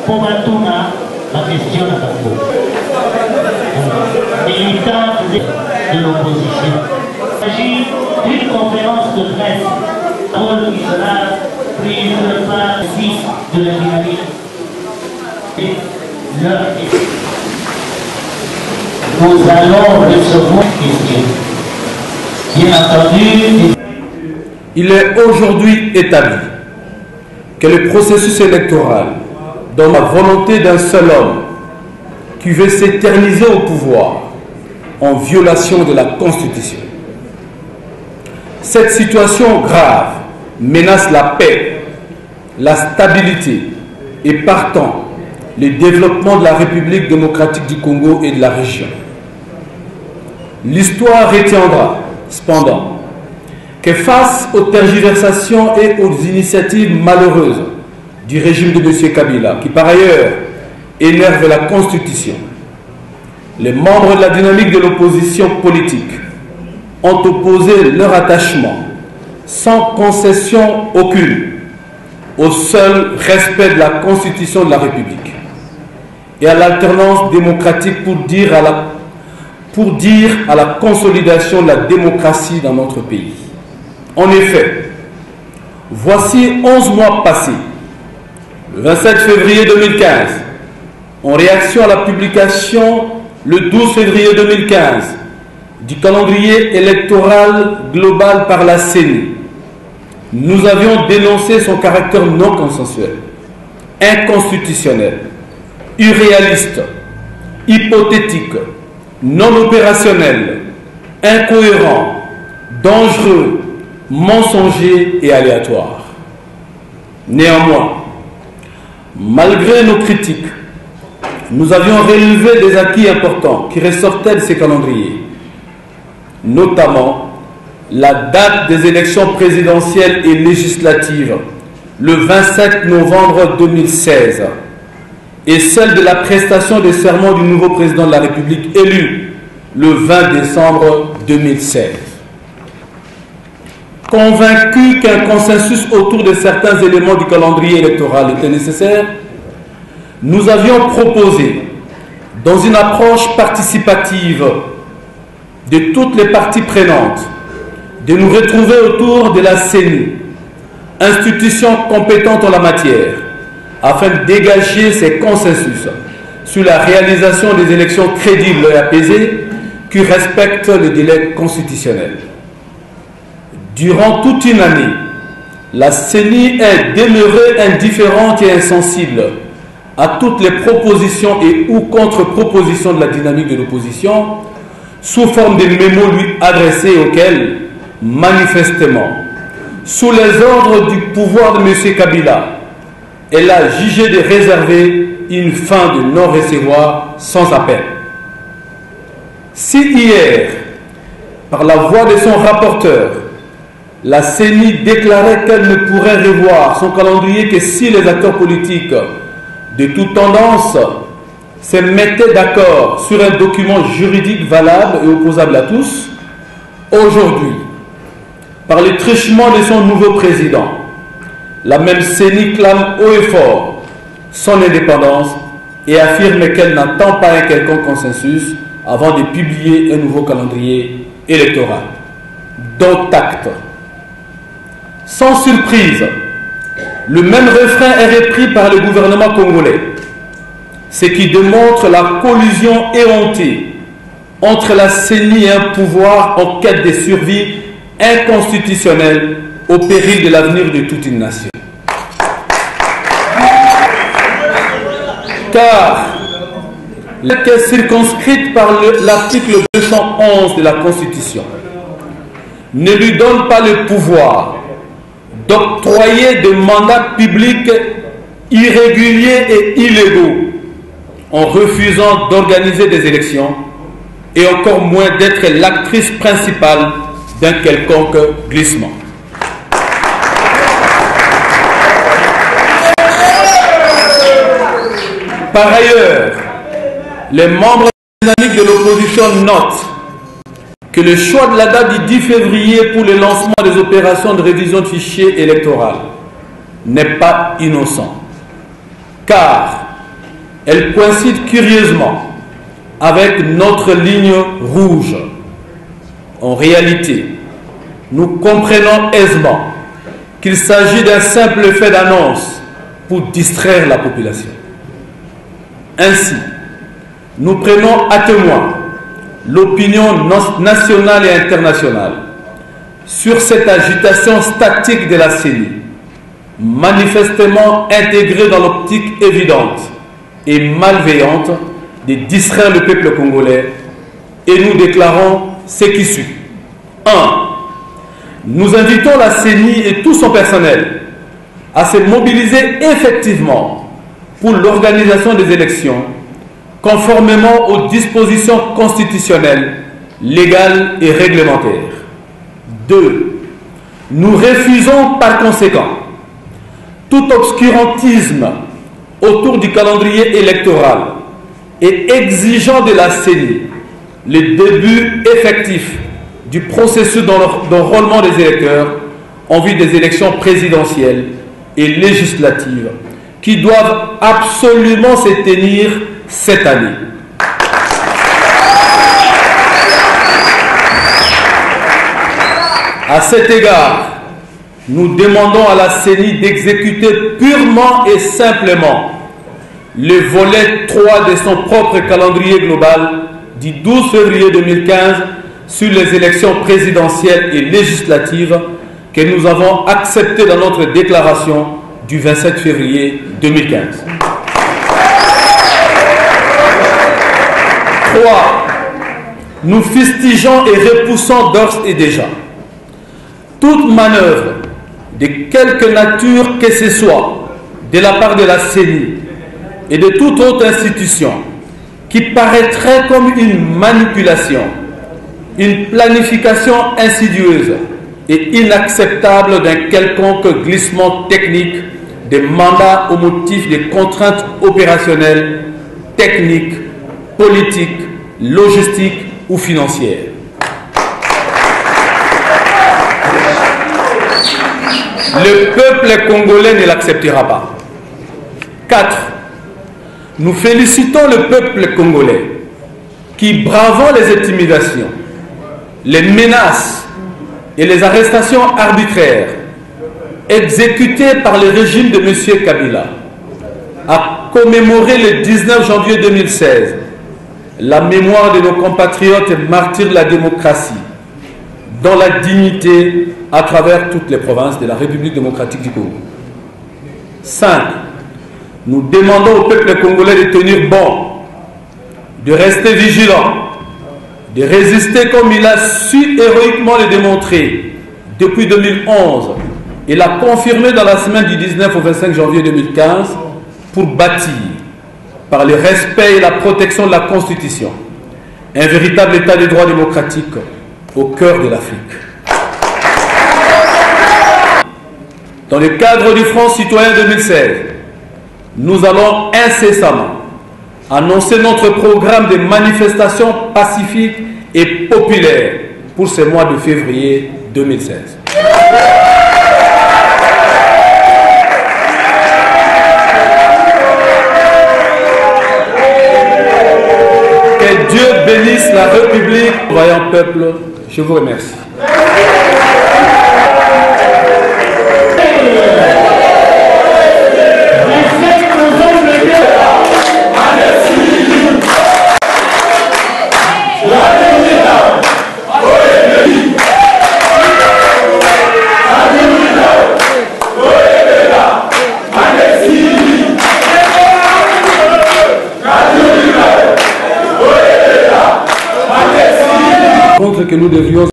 Pour Matuna, la question à Bambo. Militant de l'opposition. Il s'agit d'une conférence de presse qui sera prise par le 6 de la dynamique. Nous allons recevoir une question. Bien entendu, il est aujourd'hui établi que le processus électoral, dans la volonté d'un seul homme qui veut s'éterniser au pouvoir en violation de la Constitution. Cette situation grave menace la paix, la stabilité et partant le développement de la République démocratique du Congo et de la région. L'histoire retiendra, cependant, que face aux tergiversations et aux initiatives malheureuses du régime de M. Kabila, qui par ailleurs énerve la Constitution, les membres de la dynamique de l'opposition politique ont opposé leur attachement, sans concession aucune, au seul respect de la Constitution de la République et à l'alternance démocratique pour dire à la consolidation de la démocratie dans notre pays. En effet, voici 11 mois passés, le 27 février 2015, en réaction à la publication le 12 février 2015 du calendrier électoral global par la CENI, nous avions dénoncé son caractère non consensuel, inconstitutionnel, irréaliste, hypothétique, non opérationnel, incohérent, dangereux, mensonger et aléatoire. Néanmoins, malgré nos critiques, nous avions relevé des acquis importants qui ressortaient de ces calendriers, notamment la date des élections présidentielles et législatives, le 27 novembre 2016, et celle de la prestation de serment du nouveau président de la République élu le 20 décembre 2016. Convaincus qu'un consensus autour de certains éléments du calendrier électoral était nécessaire, nous avions proposé, dans une approche participative de toutes les parties prenantes, de nous retrouver autour de la CENI, institution compétente en la matière, afin de dégager ces consensus sur la réalisation des élections crédibles et apaisées qui respectent le délai constitutionnel. Durant toute une année, la CENI est demeurée indifférente et insensible à toutes les propositions et ou contre-propositions de la dynamique de l'opposition sous forme de mémos lui adressés auxquels, manifestement, sous les ordres du pouvoir de M. Kabila, elle a jugé de réserver une fin de non-recevoir sans appel. Si hier, par la voix de son rapporteur, la CENI déclarait qu'elle ne pourrait revoir son calendrier que si les acteurs politiques de toute tendance se mettaient d'accord sur un document juridique valable et opposable à tous, aujourd'hui, par le truchement de son nouveau président, la même CENI clame haut et fort son indépendance et affirme qu'elle n'attend pas un quelconque consensus avant de publier un nouveau calendrier électoral. Dont acte. Sans surprise, le même refrain est repris par le gouvernement congolais, ce qui démontre la collusion éhontée entre la CENI et un pouvoir en quête de survie inconstitutionnelle au péril de l'avenir de toute une nation. Car elle est circonscrite par l'article 211 de la Constitution, ne lui donne pas le pouvoir d'octroyer des mandats publics irréguliers et illégaux en refusant d'organiser des élections et encore moins d'être l'actrice principale d'un quelconque glissement. Par ailleurs, les membres dynamiques de l'opposition notent que le choix de la date du 10 février pour le lancement des opérations de révision de fichiers électoraux n'est pas innocent, car elle coïncide curieusement avec notre ligne rouge. En réalité, nous comprenons aisément qu'il s'agit d'un simple fait d'annonce pour distraire la population. Ainsi, nous prenons à témoin l'opinion nationale et internationale sur cette agitation statique de la CENI, manifestement intégrée dans l'optique évidente et malveillante de distraire le peuple congolais, et nous déclarons ce qui suit. 1. Nous invitons la CENI et tout son personnel à se mobiliser effectivement pour l'organisation des élections conformément aux dispositions constitutionnelles, légales et réglementaires. 2. Nous refusons par conséquent tout obscurantisme autour du calendrier électoral et exigeant de la CENI le début effectif du processus d'enrôlement des électeurs en vue des élections présidentielles et législatives qui doivent absolument se tenir cette année. À cet égard, nous demandons à la CENI d'exécuter purement et simplement le volet 3 de son propre calendrier global du 12 février 2015 sur les élections présidentielles et législatives que nous avons accepté dans notre déclaration du 27 février 2015. 3. Nous fustigeons et repoussons d'ores et déjà toute manœuvre de quelque nature que ce soit de la part de la CENI et de toute autre institution qui paraîtrait comme une manipulation, une planification insidieuse et inacceptable d'un quelconque glissement technique des mandats au motif des contraintes opérationnelles, techniques, politiques, logistiques ou financières. Le peuple congolais ne l'acceptera pas. 4. Nous félicitons le peuple congolais qui, bravant les intimidations, les menaces et les arrestations arbitraires exécutées par le régime de M. Kabila, a commémoré le 19 janvier 2016 la mémoire de nos compatriotes martyrs de la démocratie dans la dignité à travers toutes les provinces de la République démocratique du Congo. 5. Nous demandons au peuple congolais de tenir bon, de rester vigilant, de résister comme il a su héroïquement le démontrer depuis 2011 et l'a confirmé dans la semaine du 19 au 25 janvier 2015 pour bâtir, par le respect et la protection de la Constitution, un véritable état de droit démocratique au cœur de l'Afrique. Dans le cadre du Front citoyen 2016, nous allons incessamment annoncer notre programme de manifestations pacifiques et populaires pour ce mois de février 2016. Que Dieu bénisse la République. Voyant peuple, je vous remercie. Que nous devions